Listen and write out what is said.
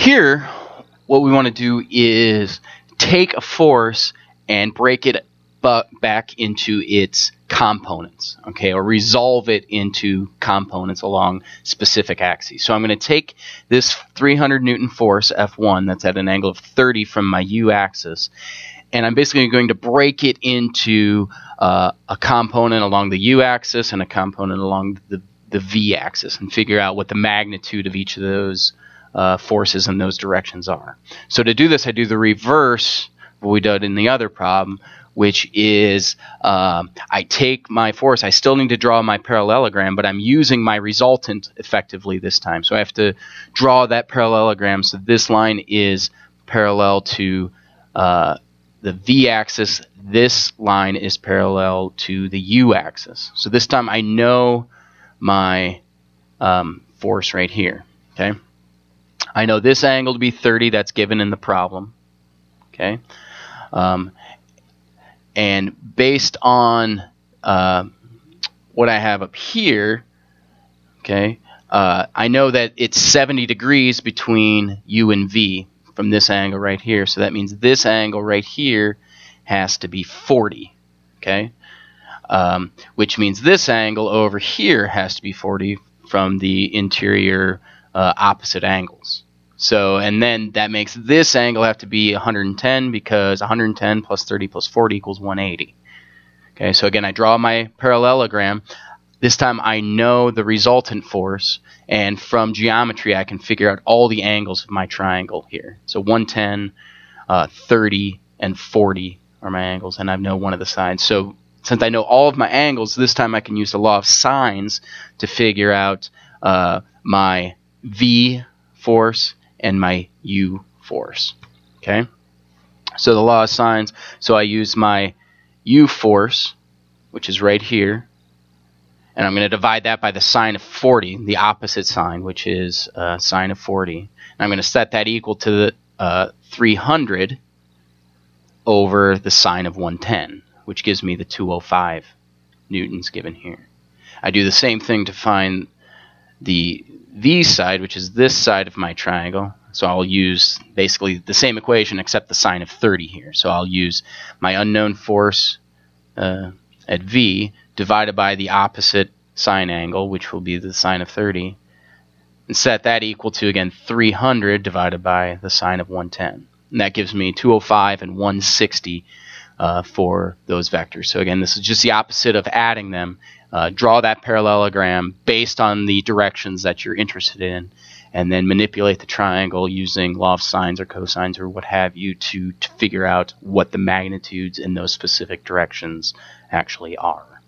Here, what we want to do is take a force and break it back into its components, okay, or resolve it into components along specific axes. So I'm going to take this 300 Newton force, F1, that's at an angle of 30 from my U-axis, and I'm basically going to break it into a component along the U-axis and a component along the V-axis and figure out what the magnitude of each of those forces in those directions are. So to do this, I do the reverse of what we did in the other problem, which is I take my force. I still need to draw my parallelogram, but I'm using my resultant effectively this time. So I have to draw that parallelogram. So this line is parallel to the V-axis. This line is parallel to the U-axis. So this time I know my force right here. Okay, I know this angle to be 30. That's given in the problem. Okay. And based on what I have up here, okay, I know that it's 70 degrees between U and V from this angle right here. So that means this angle right here has to be 40, okay, which means this angle over here has to be 40 from the interior opposite angles. So, and then that makes this angle have to be 110 because 110 plus 30 plus 40 equals 180. Okay, so again, I draw my parallelogram. This time I know the resultant force, and from geometry I can figure out all the angles of my triangle here. So 110, 30, and 40 are my angles, and I know one of the sides. So since I know all of my angles, this time I can use the law of sines to figure out my V force and my U force. Okay, so the law of sines, so I use my U force, which is right here, and I'm going to divide that by the sine of 40, the opposite sign, which is sine of 40. And I'm going to set that equal to the 300 over the sine of 110, which gives me the 205 newtons given here. I do the same thing to find the V side, which is this side of my triangle. So I'll use basically the same equation except the sine of 30 here. So I'll use my unknown force at V divided by the opposite sine angle, which will be the sine of 30, and set that equal to, again, 300 divided by the sine of 110. And that gives me 205 and 160 for those vectors. So again, this is just the opposite of adding them. Draw that parallelogram based on the directions that you're interested in, and then manipulate the triangle using law of sines or cosines or what have you to figure out what the magnitudes in those specific directions actually are.